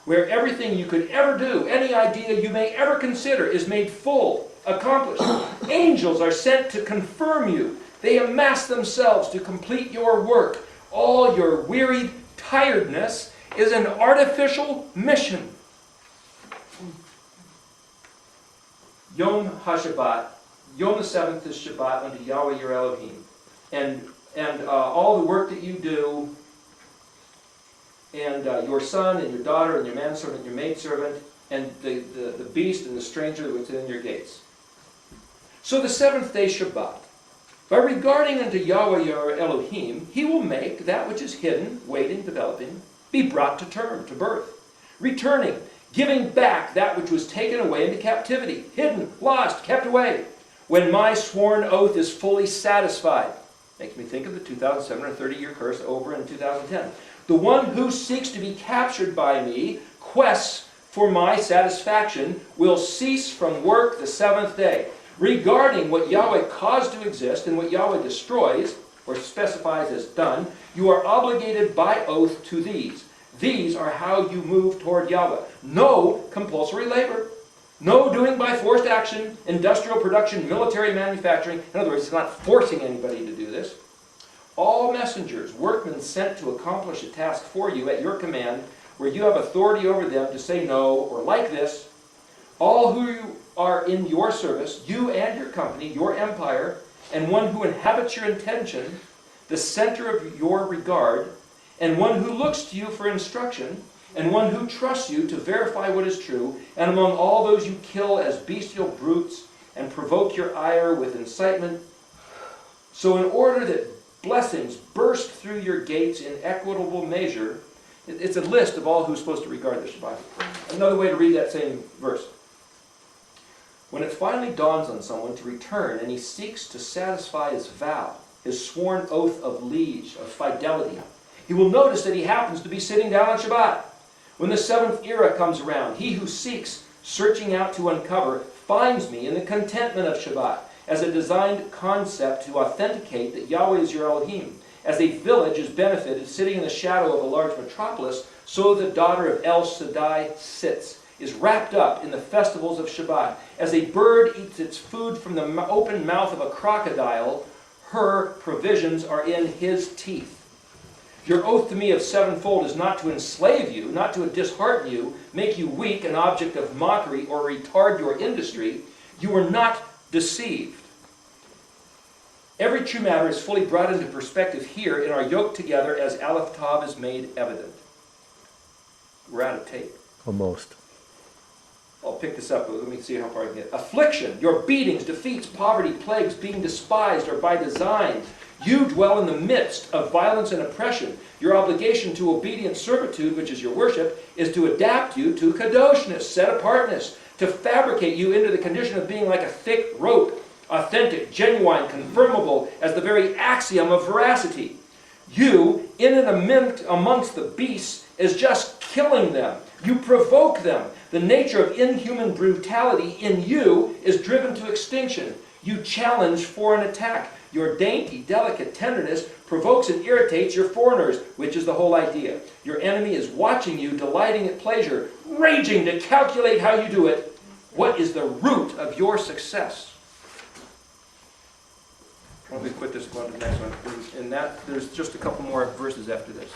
where everything you could ever do, any idea you may ever consider, is made full, accomplished. Angels are sent to confirm you. They amass themselves to complete your work. All your wearied tiredness is an artificial mission. Yom HaShabbat, Yom the 7th is Shabbat unto Yahweh your Elohim. And all the work that you do, and your son and your daughter and your manservant and your maidservant, and the beast and the stranger that was in your gates. So the 7th day Shabbat, by regarding unto Yahweh your Elohim, he will make that which is hidden, waiting, developing, be brought to term, to birth, returning, giving back that which was taken away into captivity, hidden, lost, kept away, when my sworn oath is fully satisfied. Makes me think of the 2,730-year curse over in 2010. The one who seeks to be captured by me, quests for my satisfaction, will cease from work the 7th day. Regarding what Yahweh caused to exist and what Yahweh destroys, or specifies as done, you are obligated by oath to these. These are how you move toward Yahweh. No compulsory labor. No doing by forced action, industrial production, military manufacturing. In other words, it's not forcing anybody to do this. All messengers, workmen sent to accomplish a task for you at your command, where you have authority over them to say no, or like this, all who are in your service, you and your company, your empire, and one who inhabits your intention, the center of your regard, and one who looks to you for instruction, and one who trusts you to verify what is true, and among all those you kill as bestial brutes, and provoke your ire with incitement, so in order that blessings burst through your gates in equitable measure. It's a list of all who's supposed to regard the Shabbat. Another way to read that same verse. When it finally dawns on someone to return and he seeks to satisfy his vow, his sworn oath of liege, of fidelity, he will notice that he happens to be sitting down on Shabbat. When the 7th era comes around, he who seeks, searching out to uncover, finds me in the contentment of Shabbat, as a designed concept to authenticate that Yahweh is your Elohim. As a village is benefited sitting in the shadow of a large metropolis, so the daughter of El Shaddai sits, is wrapped up in the festivals of Shabbat. As a bird eats its food from the open mouth of a crocodile, her provisions are in his teeth. Your oath to me of sevenfold is not to enslave you, not to dishearten you, make you weak, an object of mockery, or retard your industry. You are not deceived. Every true matter is fully brought into perspective here in our yoke together as Aleph Tav is made evident. We're out of tape. Almost. I'll pick this up, but let me see how far I can get. Affliction, your beatings, defeats, poverty, plagues, being despised are by design. You dwell in the midst of violence and oppression. Your obligation to obedient servitude, which is your worship, is to adapt you to kadoshness, set apartness, to fabricate you into the condition of being like a thick rope, authentic, genuine, confirmable as the very axiom of veracity. You, in and amongst the beasts, is just killing them. You provoke them. The nature of inhuman brutality in you is driven to extinction. You challenge for an attack. Your dainty, delicate tenderness provokes and irritates your foreigners, which is the whole idea. Your enemy is watching you, delighting at pleasure, raging to calculate how you do it. What is the root of your success? Why don't we put this one to the next one? And that, there's just a couple more verses after this.